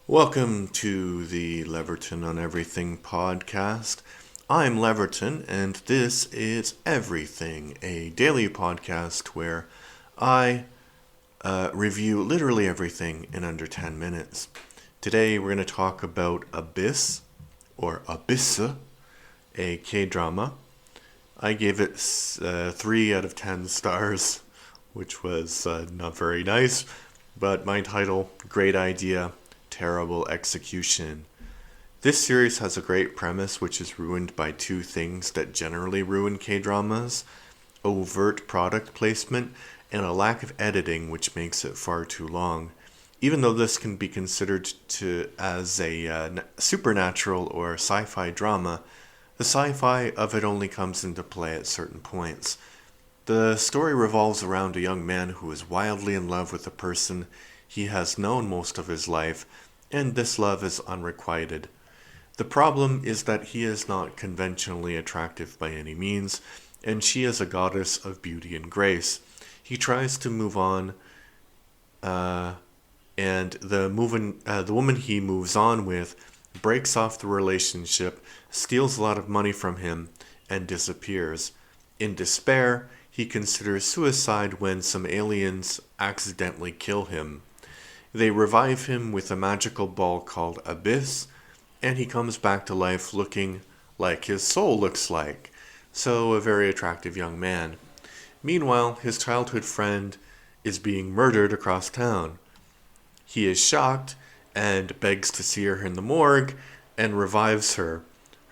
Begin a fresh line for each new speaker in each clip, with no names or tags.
Welcome to the Leverton on Everything podcast. I'm Leverton, and this is Everything, a daily podcast where I review literally everything in under 10 minutes. Today we're going to talk about Abyss, or Abyssa, a K-drama. I gave it 3 out of 10 stars, which was not very nice, but my title, great idea, terrible execution. This series has a great premise which is ruined by two things that generally ruin K-dramas: overt product placement and a lack of editing which makes it far too long. Even though this can be considered as a supernatural or sci-fi drama, the sci-fi of it only comes into play at certain points. The story revolves around a young man who is wildly in love with a person he has known most of his life, and this love is unrequited. The problem is that he is not conventionally attractive by any means, and she is a goddess of beauty and grace. He tries to move on, and the woman he moves on with breaks off the relationship, steals a lot of money from him, and disappears. In despair, he considers suicide when some aliens accidentally kill him. They revive him with a magical ball called Abyss, and he comes back to life looking like his soul looks like, so a very attractive young man. Meanwhile, his childhood friend is being murdered across town. He is shocked and begs to see her in the morgue and revives her.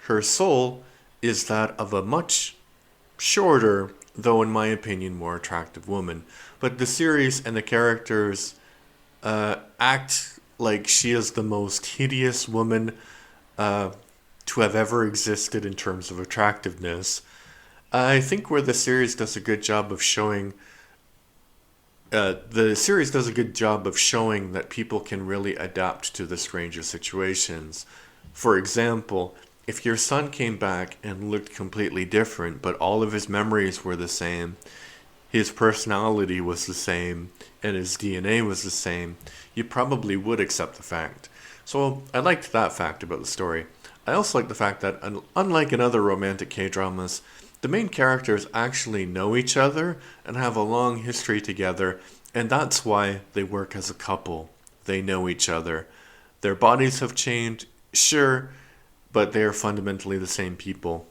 Her soul is that of a much shorter, though in my opinion more attractive woman, but the series and the characters act like she is the most hideous woman to have ever existed in terms of attractiveness. I think where the series does a good job of showing that people can really adapt to this range of situations. For example, if your son came back and looked completely different, but all of his memories were the same, his personality was the same, and his DNA was the same, you probably would accept the fact. So I liked that fact about the story. I also like the fact that, unlike in other romantic K-dramas, the main characters actually know each other and have a long history together, and that's why they work as a couple. They know each other. Their bodies have changed, sure, but they are fundamentally the same people.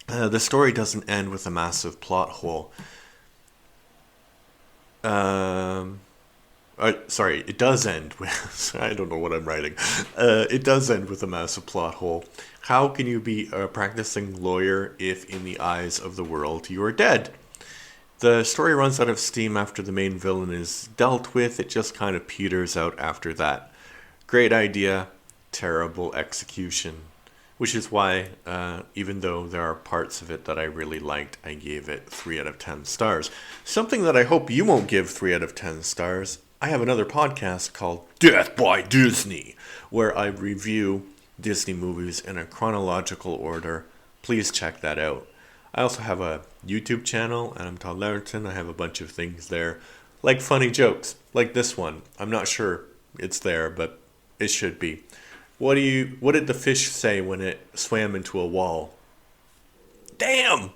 The story doesn't end with a massive plot hole. It does end with. I don't know what I'm writing. It does end with a massive plot hole. How can you be a practicing lawyer if, in the eyes of the world, you are dead? The story runs out of steam after the main villain is dealt with. It just kind of peters out after that. Great idea, terrible execution. Which is why, even though there are parts of it that I really liked, I gave it 3 out of 10 stars. Something that I hope you won't give 3 out of 10 stars. I have another podcast called Death by Disney, where I review Disney movies in a chronological order. Please check that out. I also have a YouTube channel, and I'm Todd Lerton. I have a bunch of things there, like funny jokes, like this one. I'm not sure it's there, but it should be. What did the fish say when it swam into a wall? Damn!